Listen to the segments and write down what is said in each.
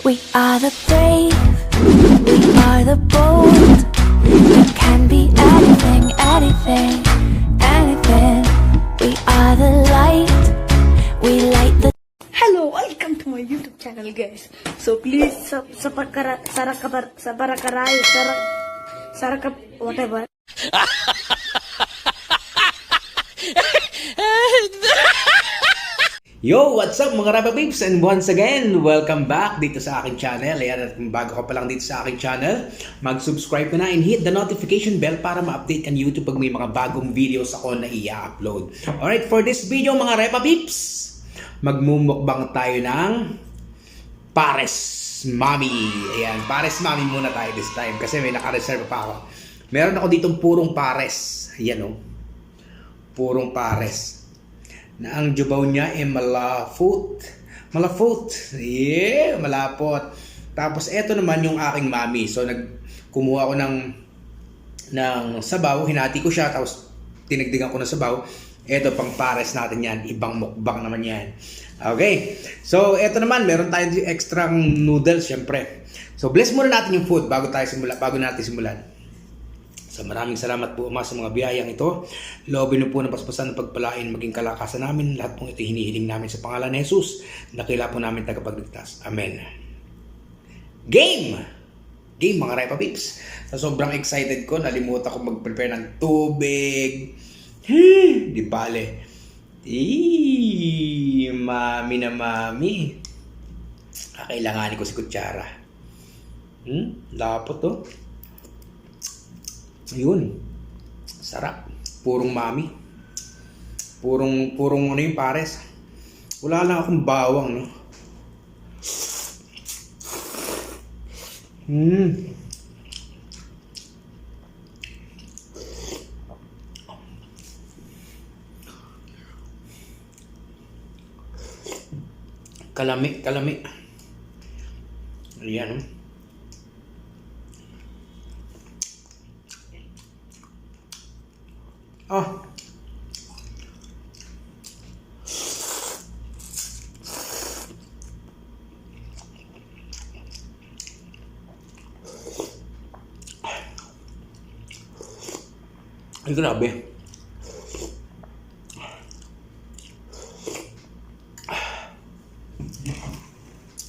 We are the brave, we are the bold. We can be anything, anything, anything. We are the light, we light the... Hello, welcome to my YouTube channel, guys. So please, whatever. Yo! What's up mga Rapa Peeps? And once again, welcome back dito sa aking channel. Ayan, at kung bago ka pa lang dito sa aking channel, mag-subscribe ka na and hit the notification bell para ma-update ang YouTube pag may mga bagong videos ako na i-upload. Alright, for this video mga Rapa Peeps, magmumukbang tayo ng Pares Mami. Ayan, Pares Mami muna tayo this time kasi may naka-reserve pa ako. Meron ako ditong purong pares. Ayan o. Purong pares. Na ang jubaw niya ay malafot. Yeah, malapot. Tapos eto naman yung aking mami. So kumuha ko ng sabaw, hinati ko siya, tapos tinagdigan ko ng sabaw. Eto pang pares natin yan. Ibang mukbang naman yan. Okay. So eto naman, meron tayong extra noodles syempre. So bless muna natin yung food bago natin simulan. So maraming salamat po Ama sa mga biyayang ito. Loobin niyo po ng paspasan ng pagpalain maging kalakasan namin. Lahat pong ito hinihiling namin sa pangalan ni Jesus. Dakila po namin tagapagligtas. Amen. Game! Game mga Repa Peeps. So sobrang excited ko. Nalimutan ko mag-prepare ng tubig. Di bale. Mami na mami. Kailanganin ko si kutsara. Lapot to. Yun. Sarap. Purong mami. Purong ano yung pares. Wala lang akong bawang, no? Kalami. Ayan, no? Ay, grabe.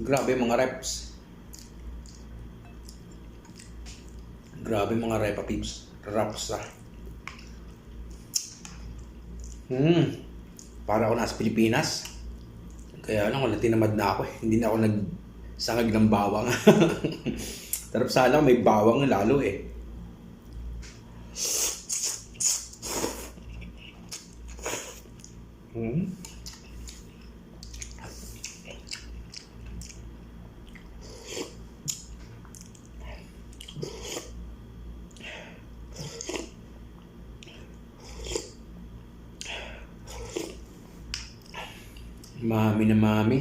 Grabe mga reps. Grabe mga Repa Peeps. Raps ah. Para ako nasa Pilipinas. Kaya lang, wala tinamad na ako eh. Hindi na ako nagsangag ng bawang. Tarap sana may bawang lalo eh. Mami na mami.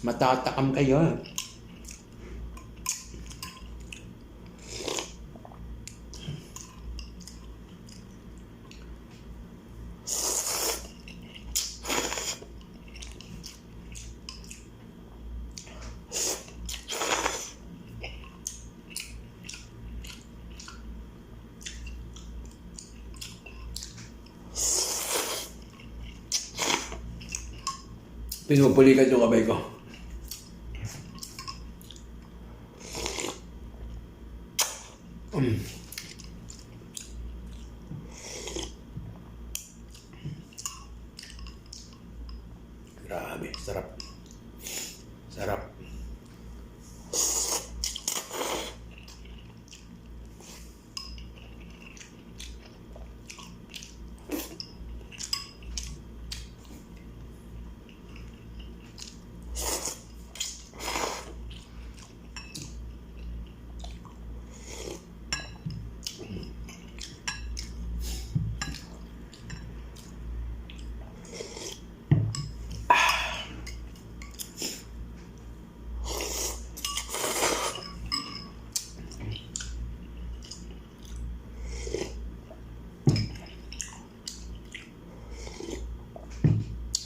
Matatakam kayo. Pinupulikan yung kamay ko. Grabe, sarap. Sarap.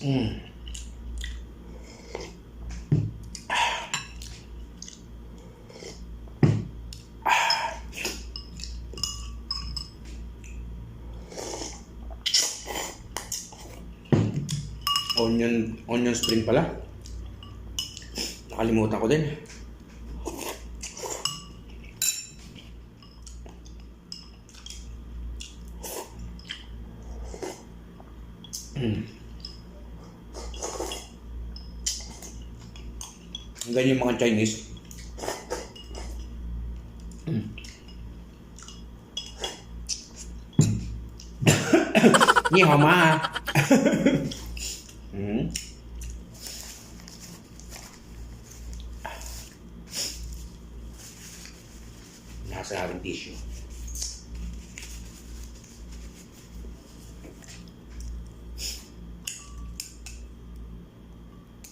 Mm. Onion spring pala. Nakalimutan ko din. Ganyan yung mga Chinese. Ni hao ma. Nasa aking tissue.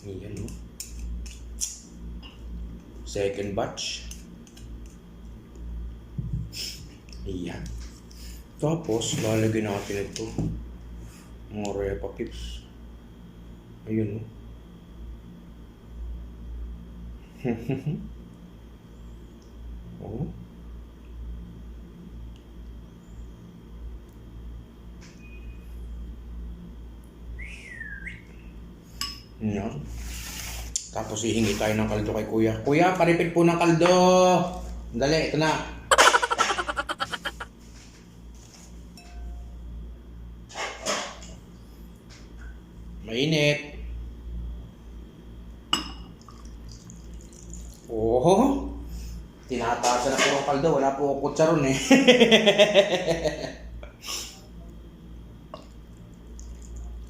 Yan, no? Second batch. Ayan. Tapos, lalagyan natin ito. Mga repa pips. Ayun, no? Oh. Yan. Tapos hihingi tayo ng kaldo kay kuya. Kuya, paripit po ng kaldo. Dali, ito na. Mainit. Oh, tinataasan na po ang kaldo. Wala po akong kutsaron eh.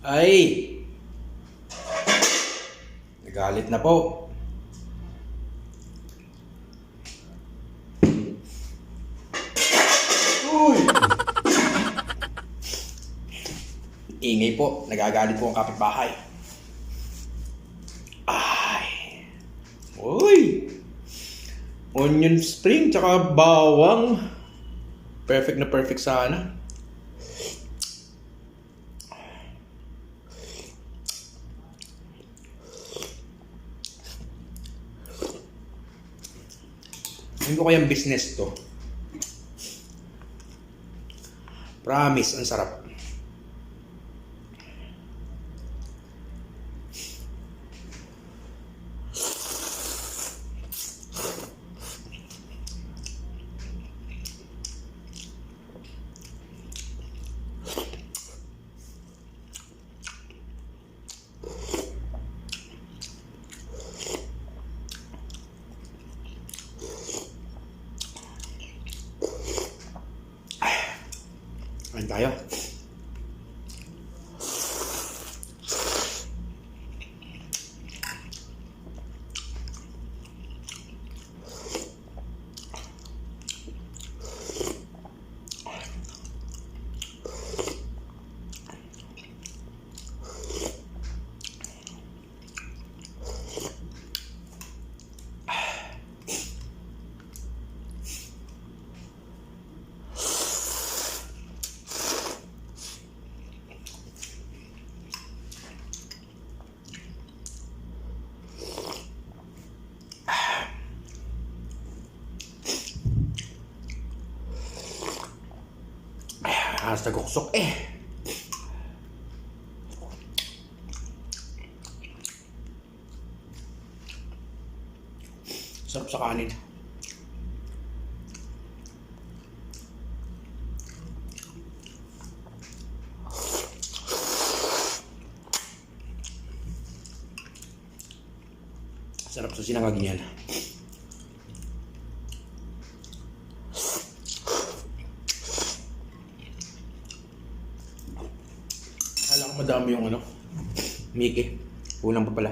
Ay! Nagalit na po. Uy! Ingay po. Nagagalit po ang kapitbahay. Ay! Uy! Onion spring tsaka bawang. Perfect na perfect sana. Hindi ko kayang business to. Promise, ang sarap. Kain tayo. Hasta guksok eh. Sarap sa kanin. Sarap sa sinangag niyan. Kala ko madami yung ano, Mickey. Kulang pa pala.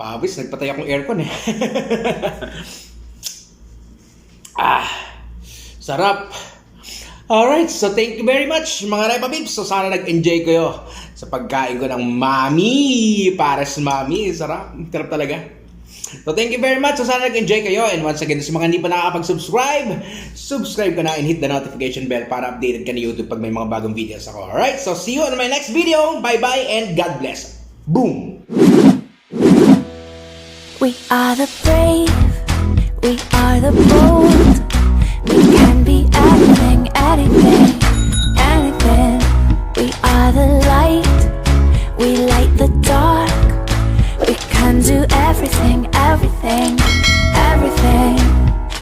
Pawis, nagpatay akong aircon eh. Sarap. Alright, so thank you very much mga Repa Peeps. So sana nag-enjoy kayo sa pagkain ko ng Mami. Para sa Mami, sarap. Sarap talaga. So thank you very much. So sana nag-enjoy kayo. And once again, sa mga hindi pa nakakapag-subscribe, subscribe ka na and hit the notification bell para updated ka na YouTube pag may mga bagong videos ako. Alright, so see you on my next video. Bye-bye and God bless. Boom! We are the brave, we are the bold. We can be anything, anything, anything. We are the light, we light the dark. We can do everything, everything, everything.